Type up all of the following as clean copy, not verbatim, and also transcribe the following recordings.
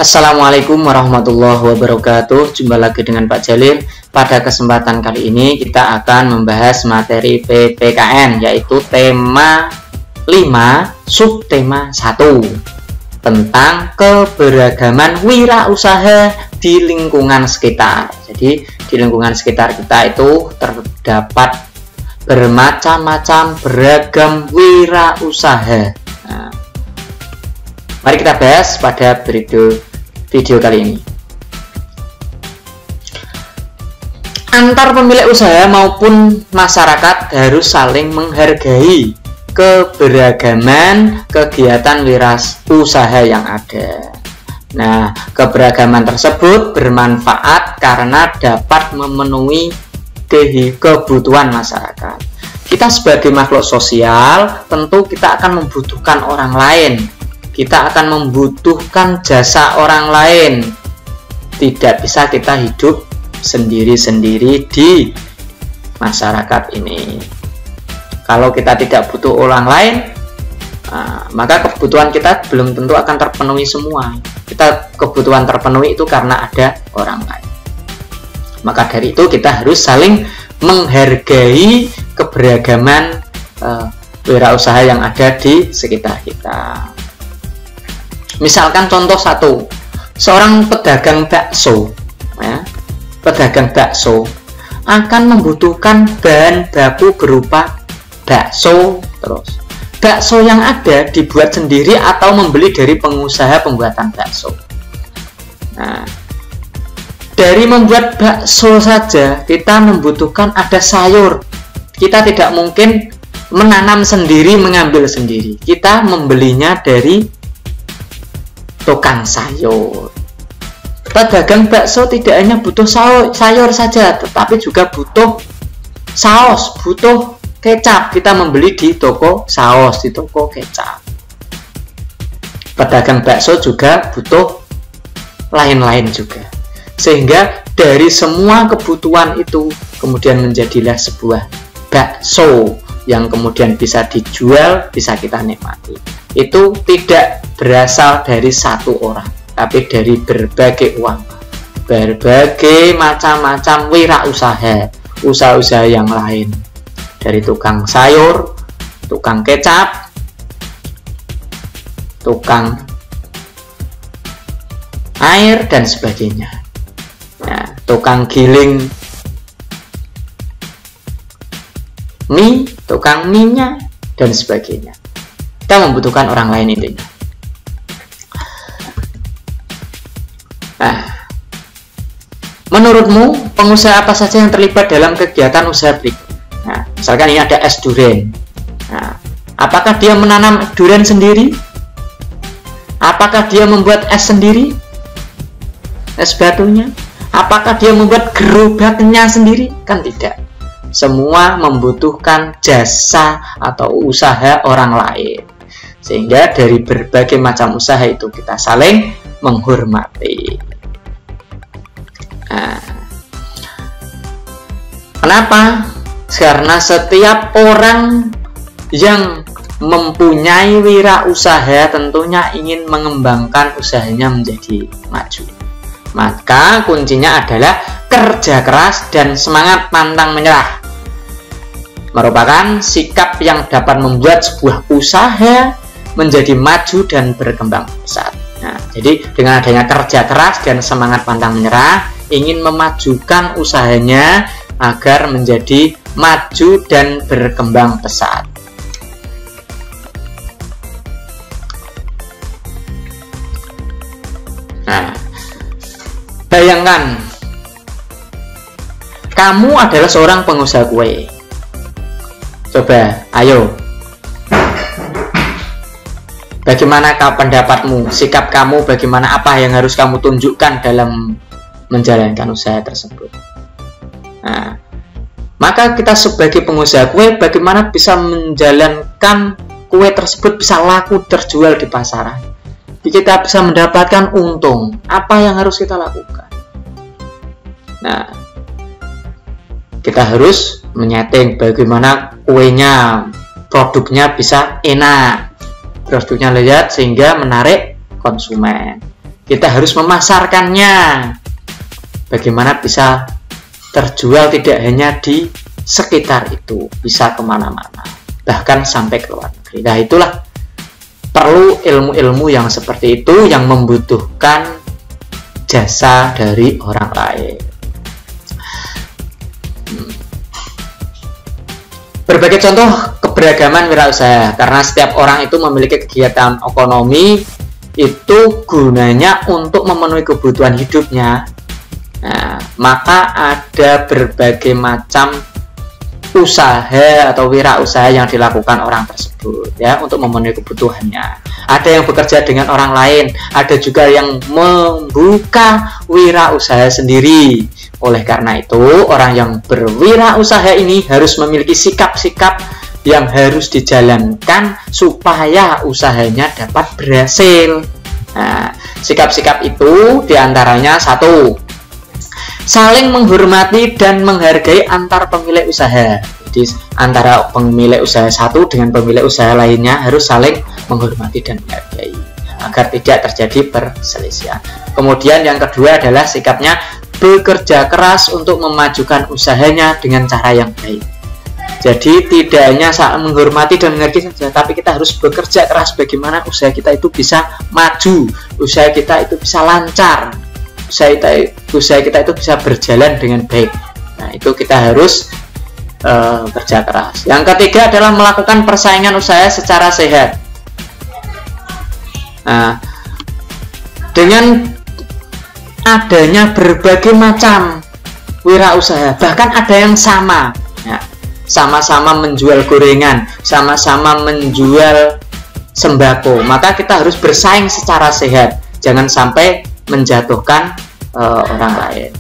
Assalamualaikum warahmatullahi wabarakatuh. Jumpa lagi dengan Pak Jalil. Pada kesempatan kali ini kita akan membahas materi PPKN, yaitu tema 5 subtema 1 tentang keberagaman wirausaha di lingkungan sekitar. Jadi di lingkungan sekitar kita itu terdapat bermacam-macam beragam wirausaha. Mari kita bahas pada video kali ini. Antar pemilik usaha maupun masyarakat harus saling menghargai keberagaman kegiatan wirausaha yang ada. Nah, keberagaman tersebut bermanfaat karena dapat memenuhi kebutuhan masyarakat. Kita sebagai makhluk sosial, tentu kita akan membutuhkan orang lain. Kita akan membutuhkan jasa orang lain. Tidak bisa kita hidup sendiri-sendiri di masyarakat ini. Kalau kita tidak butuh orang lain, maka kebutuhan kita belum tentu akan terpenuhi semua. Kebutuhan terpenuhi itu karena ada orang lain. Maka dari itu kita harus saling menghargai keberagaman wirausaha yang ada di sekitar kita. Misalkan contoh satu, seorang pedagang bakso, pedagang bakso akan membutuhkan bahan baku berupa bakso, terus bakso yang ada dibuat sendiri atau membeli dari pengusaha pembuatan bakso. Nah, dari membuat bakso saja kita membutuhkan ada sayur. Kita tidak mungkin menanam sendiri, mengambil sendiri. Kita membelinya dari tukang sayur. Pedagang bakso tidak hanya butuh sayur saja, tetapi juga butuh saus, butuh kecap. Kita membeli di toko saus, di toko kecap. Pedagang bakso juga butuh lain-lain juga. Sehingga dari semua kebutuhan itu kemudian menjadilah sebuah bakso yang kemudian bisa dijual, bisa kita nikmati. Itu tidak berasal dari satu orang, tapi dari berbagai uang, berbagai macam-macam wirausaha, usaha-usaha yang lain, dari tukang sayur, tukang kecap, tukang air dan sebagainya, tukang giling mie, tukang minyak dan sebagainya. Kita membutuhkan orang lain intinya. Nah, menurutmu pengusaha apa saja yang terlibat dalam kegiatan usaha berikut? Nah, misalkan ini ada es durian. Nah, apakah dia menanam durian sendiri? Apakah dia membuat es sendiri? Es batunya? Apakah dia membuat gerobaknya sendiri? Kan tidak. Semua membutuhkan jasa atau usaha orang lain. Sehingga dari berbagai macam usaha itu kita saling menghormati. Nah, kenapa? Karena setiap orang yang mempunyai wirausaha tentunya ingin mengembangkan usahanya menjadi maju. Maka kuncinya adalah kerja keras dan semangat pantang menyerah. Merupakan sikap yang dapat membuat sebuah usaha menjadi maju dan berkembang pesat. Nah, jadi dengan adanya kerja keras dan semangat pantang menyerah, ingin memajukan usahanya agar menjadi maju dan berkembang pesat. Nah, bayangkan kamu adalah seorang pengusaha kue. Coba, ayo. Bagaimana pendapatmu, sikap kamu, bagaimana apa yang harus kamu tunjukkan dalam menjalankan usaha tersebut. Nah, maka kita sebagai pengusaha kue, bagaimana bisa menjalankan kue tersebut bisa laku terjual di pasaran. Kita bisa mendapatkan untung. Apa yang harus kita lakukan? Nah, kita harus menyeting bagaimana kuenya, produknya bisa enak, produknya lezat sehingga menarik konsumen. kita harus memasarkannya. Bagaimana bisa terjual tidak hanya di sekitar itu, bisa kemana-mana, bahkan sampai ke luar negeri. Nah, itulah perlu ilmu-ilmu yang seperti itu, yang membutuhkan jasa dari orang lain. Berbagai contoh keberagaman wirausaha, karena setiap orang itu memiliki kegiatan ekonomi itu gunanya untuk memenuhi kebutuhan hidupnya. Nah, maka ada berbagai macam usaha atau wirausaha yang dilakukan orang tersebut ya untuk memenuhi kebutuhannya. Ada yang bekerja dengan orang lain, ada juga yang membuka wirausaha sendiri. Oleh karena itu, orang yang berwirausaha ini harus memiliki sikap-sikap yang harus dijalankan supaya usahanya dapat berhasil. Nah, sikap-sikap itu diantaranya 1, saling menghormati dan menghargai antar pemilik usaha. Jadi antara pemilik usaha satu dengan pemilik usaha lainnya harus saling menghormati dan menghargai agar tidak terjadi perselisihan. Kemudian yang kedua adalah sikapnya bekerja keras untuk memajukan usahanya dengan cara yang baik. Jadi tidak hanya saling menghormati dan menghargai saja, tapi kita harus bekerja keras bagaimana usaha kita itu bisa maju, usaha kita itu bisa lancar, usaha kita itu bisa berjalan dengan baik. Nah, itu kita harus kerja keras. Yang ketiga adalah melakukan persaingan usaha secara sehat. Nah, dengan adanya berbagai macam wirausaha, bahkan ada yang sama, ya, sama-sama menjual gorengan, sama-sama menjual sembako, maka kita harus bersaing secara sehat, jangan sampai menjatuhkan orang lain.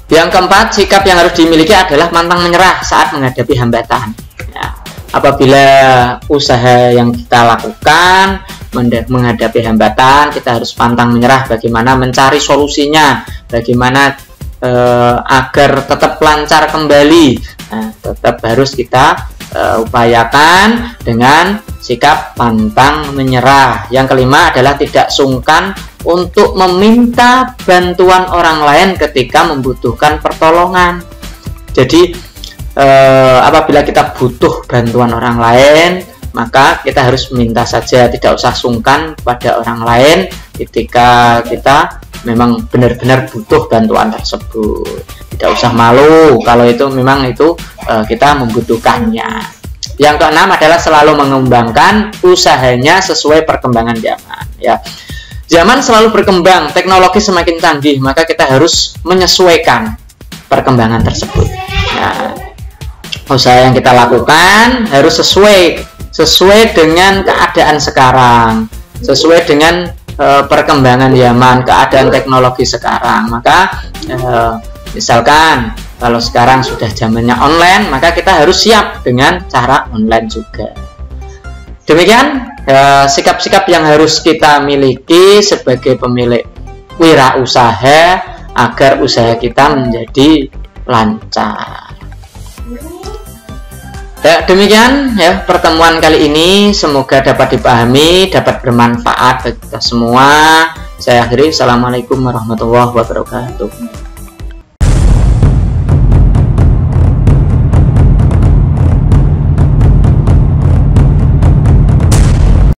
Yang keempat, sikap yang harus dimiliki adalah pantang menyerah saat menghadapi hambatan. Ya, apabila usaha yang kita lakukan menghadapi hambatan, kita harus pantang menyerah. Bagaimana mencari solusinya, bagaimana agar tetap lancar kembali. Nah, tetap harus kita upayakan dengan sikap pantang menyerah. Yang kelima adalah tidak sungkan untuk meminta bantuan orang lain ketika membutuhkan pertolongan. Jadi apabila kita butuh bantuan orang lain, maka kita harus minta saja, tidak usah sungkan pada orang lain ketika kita memang benar-benar butuh bantuan tersebut. Tidak usah malu kalau itu memang itu kita membutuhkannya. Yang keenam adalah selalu mengembangkan usahanya sesuai perkembangan zaman. Ya, zaman selalu berkembang, teknologi semakin canggih, maka kita harus menyesuaikan perkembangan tersebut. Nah, usaha yang kita lakukan harus sesuai dengan keadaan sekarang, sesuai dengan perkembangan zaman, keadaan teknologi sekarang. Maka misalkan kalau sekarang sudah zamannya online, maka kita harus siap dengan cara online juga. Demikian sikap-sikap yang harus kita miliki sebagai pemilik wirausaha agar usaha kita menjadi lancar. Ya, demikian ya pertemuan kali ini, semoga dapat dipahami, dapat bermanfaat bagi kita semua. Saya akhiri, assalamualaikum warahmatullahi wabarakatuh.